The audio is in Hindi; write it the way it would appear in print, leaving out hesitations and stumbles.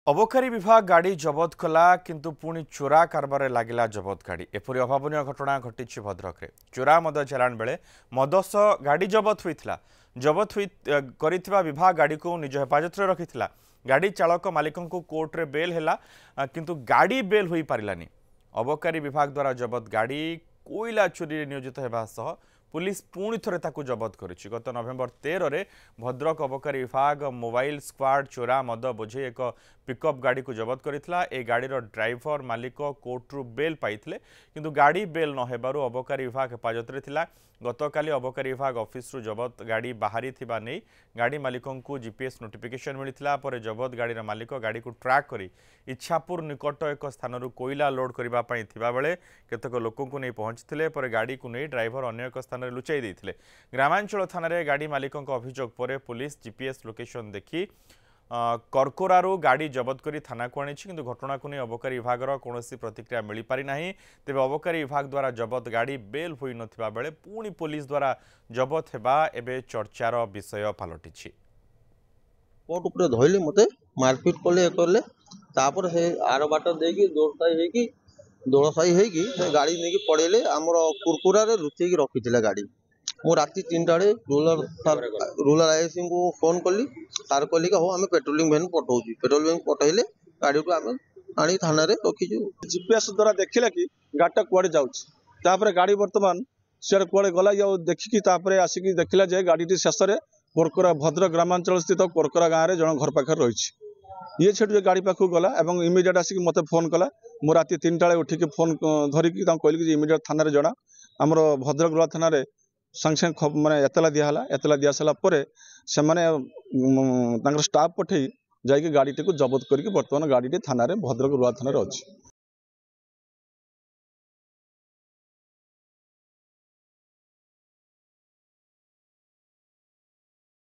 अबकारी विभाग गाड़ी जबत कला किंतु पुणी चोरा कारबार लगिला जबत गाड़ी एपरी अभावन घटना घटी भद्रक में चोरा मद चलाण बेले मद सह गाड़ी जबत होता जबत करिथिबा विभाग गाड़ी को निज हेफाजत रखी गाड़ी चालक मालिक को कोर्टे बेल है किंतु गाड़ी बेल हो पारानी अबकारी विभाग द्वारा जबत गाड़ी कोईला चोरी नियोजित होगा सह पुलिस पुणी थे जबत करिछि। गत नवेम्बर 13 रे भद्रक अबकारी विभाग मोबाइल स्क्वाड चोरा मद बोझे एक पिकअप गाड़ी को जबत करथिला। ए गाड़ीर ड्राइवर मालिक कोर्टरू बेल पाइथिले किंतु गाड़ी बेल न हेबारु अबकारी विभाग हेफाजत रे थिला। गतकाली अबकारी विभाग ऑफिस रु जबत गाड़ी बाहरी थिबा नै गाड़ी मालिकों को जीपीएस नोटिफिकेशन मिलिथिला। पर जबत गाड़ीर मालिक गाड़ी को ट्रैक करी इच्छापुर निकट एक स्थान कोईला लोड करबा पई थिबा बेले केतक लोकों को नहीं पहुंचथिले। पर गाड़ी को नहीं ड्राइवर अन्य एक स्थान रे लुचाई देथिले। ग्रामांचल थाना रे गाड़ी मालिकों का अभियोग पर पुलिस जीपीएस लोकेशन देखी करकोरारू गाड़ी जबत करी थाना को आनी किंतु घटना को नहीं अबकारी विभाग कौन प्रतिक्रिया मिल पारि नाही। तेबे अबकारी विभाग द्वारा जबत गाड़ी बेल होई नथिबा बेले पुणी पुलिस द्वारा जबत हेबा एबे चर्चार विषय पलटिछि। कोर्ट ऊपर धइले मते मारपीट कले तापर से आर बाट देकी दोड़साई हेकी गाड़ी नेकी पड़ेले हमर कुरकुरा रे लुचेकी रखिथिला गाड़ी। मु राति 3टा रूरल आईएससी को फोन कली सार कहली हो आम पेट्रोलिंग वैन पठाऊँ पेट्रोलिंग पठेले गाड़ी को आम आनी थाना रे रखीचु। जीपीएस द्वारा देखिला कि गाड़ीटा कुआडे जाऊँ गाड़ी बर्तमान सियाड़े कुआडे गला देखिकी आसिकी देखिला जे गाड़ी शेष में कोरकोरा भद्रक ग्रामांचल स्थित कोरकोरा गाँव में जन घर पाखे रही ये छेटू गाड़ी पाखु गला और इमिडिएट आसिक मत फोन कला। मु राति 3टा उठिक फोन धरिकी कहली इमिडिएट थाना रे जना आमर भद्रक रुआ थाना रे संगे संगे माने एतला दियाला एतला दिया सारा पर से स्टाफ पठे जाकि गाड़ी को जबत करके बर्तमान गाड़ी थाना रे भद्रक रुआ थाना रे अच्छी।